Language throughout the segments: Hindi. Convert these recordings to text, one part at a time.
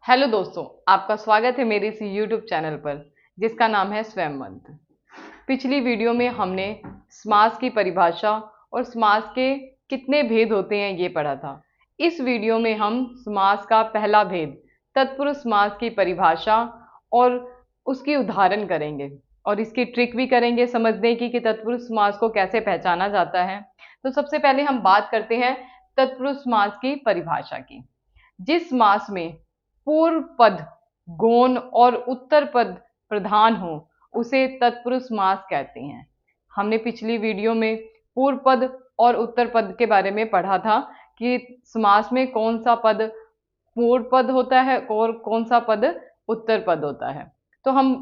हेलो दोस्तों, आपका स्वागत है मेरे इस यूट्यूब चैनल पर जिसका नाम है स्वयं मंत्र। पिछली वीडियो में हमने समास की परिभाषा और समास के कितने भेद होते हैं ये पढ़ा था। इस वीडियो में हम समास का पहला भेद तत्पुरुष समास की परिभाषा और उसकी उदाहरण करेंगे और इसकी ट्रिक भी करेंगे समझने की कि तत्पुरुष समास को कैसे पहचाना जाता है। तो सबसे पहले हम बात करते हैं तत्पुरुष समास की परिभाषा की। जिस समास में पूर्व पद गौण और उत्तर पद प्रधान हो उसे तत्पुरुष समास कहते हैं। हमने पिछली वीडियो में पूर्व पद और उत्तर पद के बारे में पढ़ा था कि समास में कौन सा पद पूर्व पद होता है और कौन सा पद उत्तर पद होता है। तो हम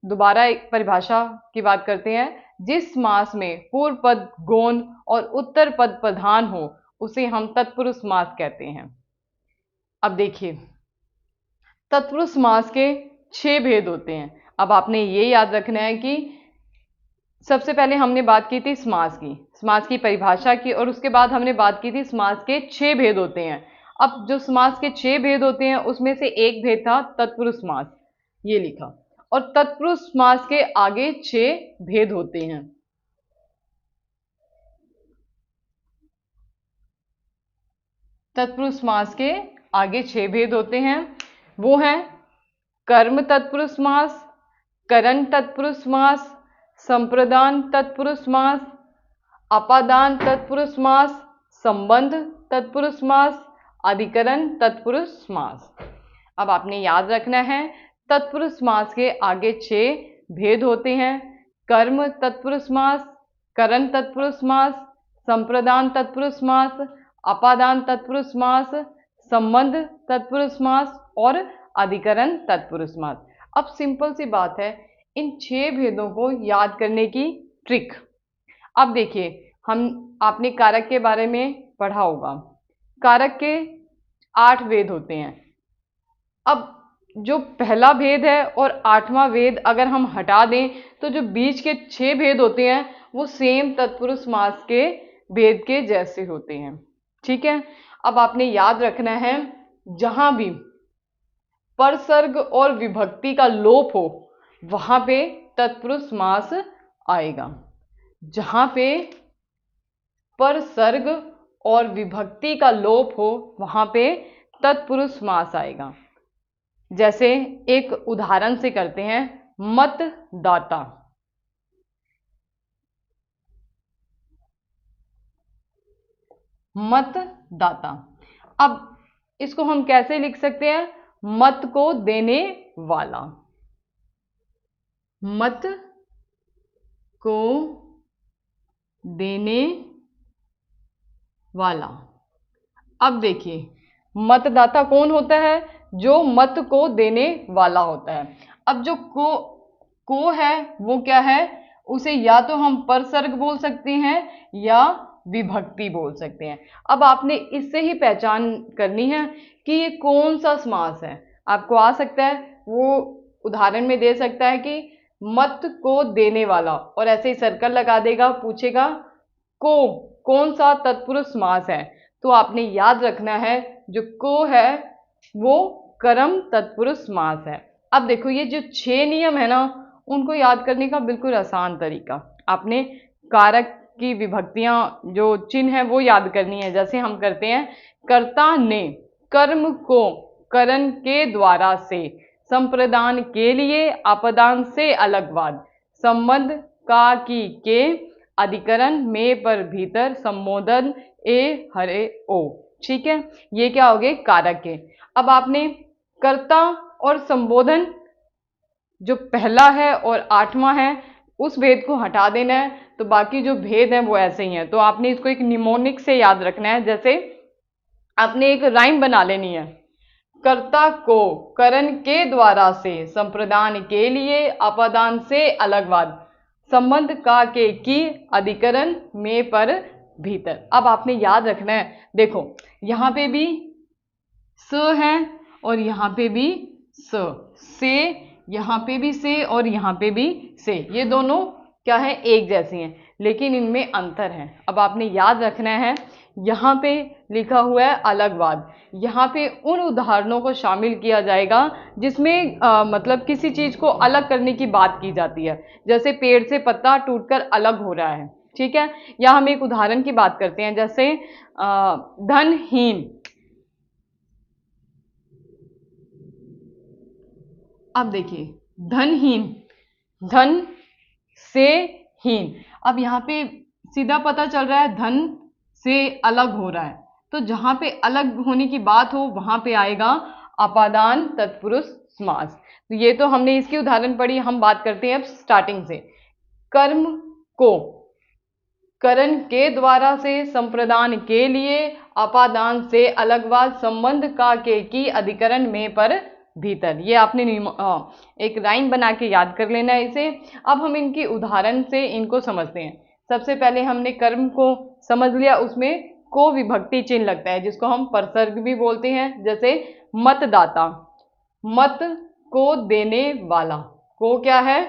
दोबारा एक परिभाषा की बात करते हैं। जिस समास में पूर्व पद गौण और उत्तर पद प्रधान हो उसे हम तत्पुरुष समास कहते हैं। अब देखिए, तत्पुरुष समास के 6 भेद होते हैं। अब आपने ये याद रखना है कि सबसे पहले हमने बात की थी समास की परिभाषा की और उसके बाद हमने बात की थी समास के 6 भेद होते हैं। अब जो समास के 6 भेद होते हैं उसमें से एक भेद था तत्पुरुष समास, ये लिखा। और तत्पुरुष समास के आगे 6 भेद होते हैं। तत्पुरुष समास के आगे 6 भेद होते हैं। वो हैं कर्म तत्पुरुष समास, करण तत्पुरुष समास, संप्रदान तत्पुरुष समास, अपादान तत्पुरुष समास, संबंध तत्पुरुष समास, अधिकरण तत्पुरुष समास। अब आपने याद रखना है तत्पुरुष समास के आगे 6 भेद होते हैं। कर्म तत्पुरुष समास, करण तत्पुरुष समास, संप्रदान तत्पुरुष समास, अपादान तत्पुरुष समास, संबंध तत्पुरुष समास और अधिकरण तत्पुरुष समास। अब सिंपल सी बात है इन 6 भेदों को याद करने की ट्रिक। अब देखिए, आपने कारक के बारे में पढ़ा होगा। कारक के 8 भेद होते हैं। अब जो पहला भेद है और 8वां भेद अगर हम हटा दें तो जो बीच के 6 भेद होते हैं वो सेम तत्पुरुष समास के भेद के जैसे होते हैं। ठीक है। अब आपने याद रखना है जहां भी परसर्ग और विभक्ति का लोप हो वहां पे तत्पुरुष समास आएगा। जहां पे परसर्ग और विभक्ति का लोप हो वहां पे तत्पुरुष समास आएगा। जैसे एक उदाहरण से करते हैं, मतदाता। मतदाता। अब इसको हम कैसे लिख सकते हैं? मत को देने वाला, मत को देने वाला। अब देखिए, मतदाता कौन होता है? जो मत को देने वाला होता है। अब जो को है वो क्या है? उसे या तो हम परसर्ग बोल सकते हैं या विभक्ति बोल सकते हैं। अब आपने इससे ही पहचान करनी है कि ये कौन सा समास है। आपको आ सकता है, वो उदाहरण में दे सकता है कि मत को देने वाला और ऐसे ही सर्कल लगा देगा, पूछेगा को कौन सा तत्पुरुष समास है। तो आपने याद रखना है जो को है वो कर्म तत्पुरुष समास है। अब देखो, ये जो 6 नियम है ना उनको याद करने का बिल्कुल आसान तरीका। आपने कारक की विभक्तियां जो चिन्ह है वो याद करनी है। जैसे हम करते हैं, कर्ता ने कर्म को करण के द्वारा से, संप्रदान के लिए अपदान से अलगवाद, संबंध का की के, अधिकरण में पर भीतर, संबोधन ए हरे ओ। ठीक है, ये क्या हो गए? कारक के। अब आपने कर्ता और संबोधन जो पहला है और 8वां है उस भेद को हटा देना है, तो बाकी जो भेद हैं वो ऐसे ही हैं। तो आपने इसको एक निमोनिक से याद रखना है। जैसे आपने एक राइम बना लेनी है, कर्ता को करण के द्वारा से, संप्रदान के लिए अपदान से अलगवाद, संबंध का के की, अधिकरण में पर भीतर। अब आपने याद रखना है, देखो यहां पे भी स है और यहां पे भी से, यहां पे भी से और यहां पे भी से। ये दोनों क्या है? एक जैसी हैं, लेकिन इनमें अंतर है। अब आपने याद रखना है यहाँ पे लिखा हुआ है अलगवाद। यहाँ पे उन उदाहरणों को शामिल किया जाएगा जिसमें मतलब किसी चीज को अलग करने की बात की जाती है, जैसे पेड़ से पत्ता टूटकर अलग हो रहा है, ठीक है। या हम एक उदाहरण की बात करते हैं, जैसे धनहीन। अब देखिए धनहीन, धन से हीन। अब यहाँ पे सीधा पता चल रहा है धन से अलग हो रहा है, तो जहां पे अलग होने की बात हो वहां पे आएगा अपादान तत्पुरुष समास। तो ये तो हमने इसकी उदाहरण पढ़ी। हम बात करते हैं अब स्टार्टिंग से। कर्म को करण के द्वारा से संप्रदान के लिए अपादान से अलगवाद संबंध का के की अधिकरण में पर भीतर। ये आपने एक राइम बना के याद कर लेना है इसे। अब हम इनकी उदाहरण से इनको समझते हैं। सबसे पहले हमने कर्म को समझ लिया, उसमें को विभक्ति चिन्ह लगता है जिसको हम परसर्ग भी बोलते हैं। जैसे मतदाता, मत को देने वाला, को क्या है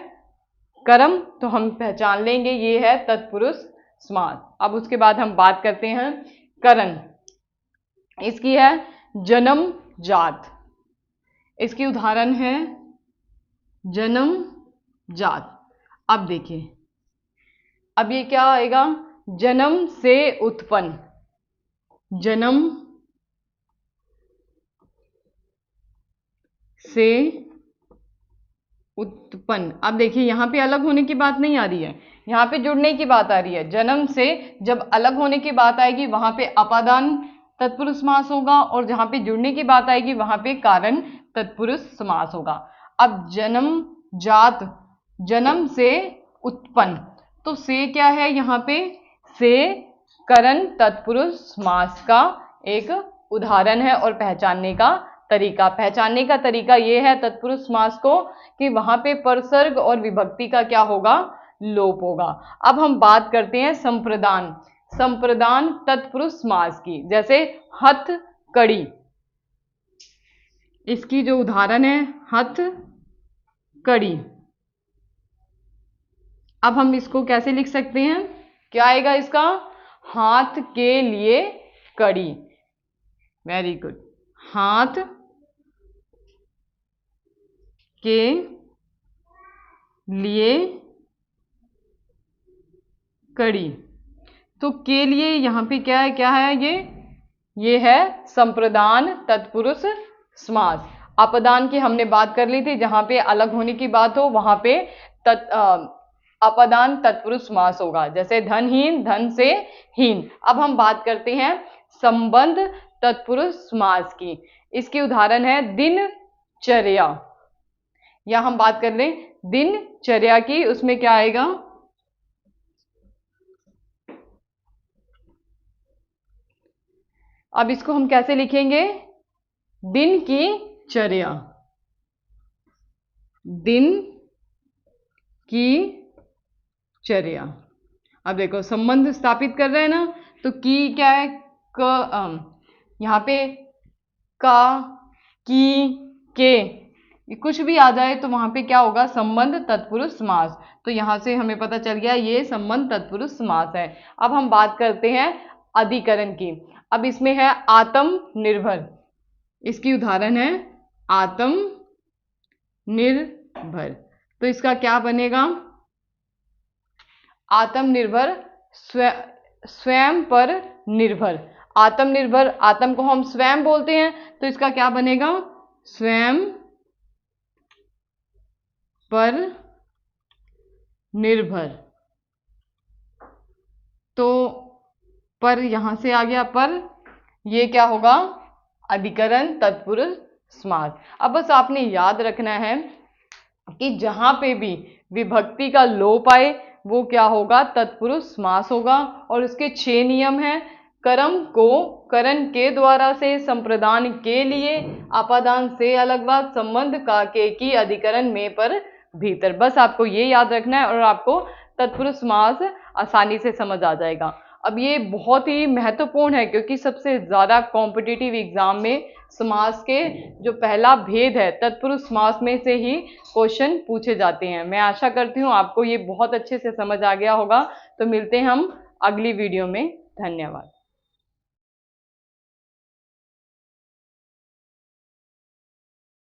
कर्म, तो हम पहचान लेंगे ये है तत्पुरुष समास। अब उसके बाद हम बात करते हैं करण। इसकी है जन्म जात, इसकी उदाहरण है जन्म जात। अब देखिए अब ये क्या आएगा, जन्म से उत्पन्न, जन्म से उत्पन्न। अब देखिए यहाँ पे अलग होने की बात नहीं आ रही है, यहाँ पे जुड़ने की बात आ रही है। जन्म से जब अलग होने की बात आएगी वहां पे अपादान तत्पुरुष समास होगा, और जहां पे जुड़ने की बात आएगी वहां पे कारण तत्पुरुष समास होगा। अब जन्म जात, जन्म से उत्पन्न, तो से क्या है यहाँ पे, से करण तत्पुरुष समास का एक उदाहरण है। और पहचानने का तरीका ये है तत्पुरुष समास को कि वहां पे परसर्ग और विभक्ति का क्या होगा, लोप होगा। अब हम बात करते हैं संप्रदान, संप्रदान तत्पुरुष समास की। जैसे हथ कड़ी, इसकी जो उदाहरण है हथ कड़ी। अब हम इसको कैसे लिख सकते हैं, क्या आएगा इसका, हाथ के लिए कड़ी। वेरी गुड, हाथ के लिए कड़ी। तो के लिए यहाँ पे क्या है ये है संप्रदान तत्पुरुष समास। अपदान की हमने बात कर ली थी, जहां पे अलग होने की बात हो वहां पे अपदान तत्पुरुष समास होगा। जैसे धनहीन, धन से हीन। अब हम बात करते हैं संबंध तत्पुरुष समास की। इसकी उदाहरण है दिनचर्या, या हम बात कर लें दिनचर्या की, उसमें क्या आएगा, अब इसको हम कैसे लिखेंगे, दिन की चर्या, दिन की चर्या। अब देखो संबंध स्थापित कर रहे हैं ना, तो की क्या है, यहाँ पे का, की, के, कुछ भी आ जाए तो वहां पे क्या होगा, संबंध तत्पुरुष समास। तो यहां से हमें पता चल गया ये संबंध तत्पुरुष समास है। अब हम बात करते हैं अधिकरण की। अब इसमें है आत्मनिर्भर, इसकी उदाहरण है आत्मनिर्भर। तो इसका क्या बनेगा, आत्मनिर्भर स्वयं पर निर्भर। आत्मनिर्भर, आत्म को हम स्वयं बोलते हैं, तो इसका क्या बनेगा, स्वयं पर निर्भर। तो पर यहां से आ गया पर, ये क्या होगा, अधिकरण तत्पुरुष समास। अब बस आपने याद रखना है कि जहां पे भी विभक्ति का लोप आए वो क्या होगा, तत्पुरुष समास होगा। और उसके 6 नियम हैं। कर्म को करण के द्वारा से संप्रदान के लिए अपादान से अलगवाद संबंध का के की अधिकरण में पर भीतर। बस आपको ये याद रखना है और आपको तत्पुरुष समास आसानी से समझ आ जाएगा। अब ये बहुत ही महत्वपूर्ण है क्योंकि सबसे ज़्यादा कॉम्पिटिटिव एग्जाम में समास के जो पहला भेद है तत्पुरुष समास में से ही क्वेश्चन पूछे जाते हैं। मैं आशा करती हूँ आपको ये बहुत अच्छे से समझ आ गया होगा। तो मिलते हैं हम अगली वीडियो में। धन्यवाद।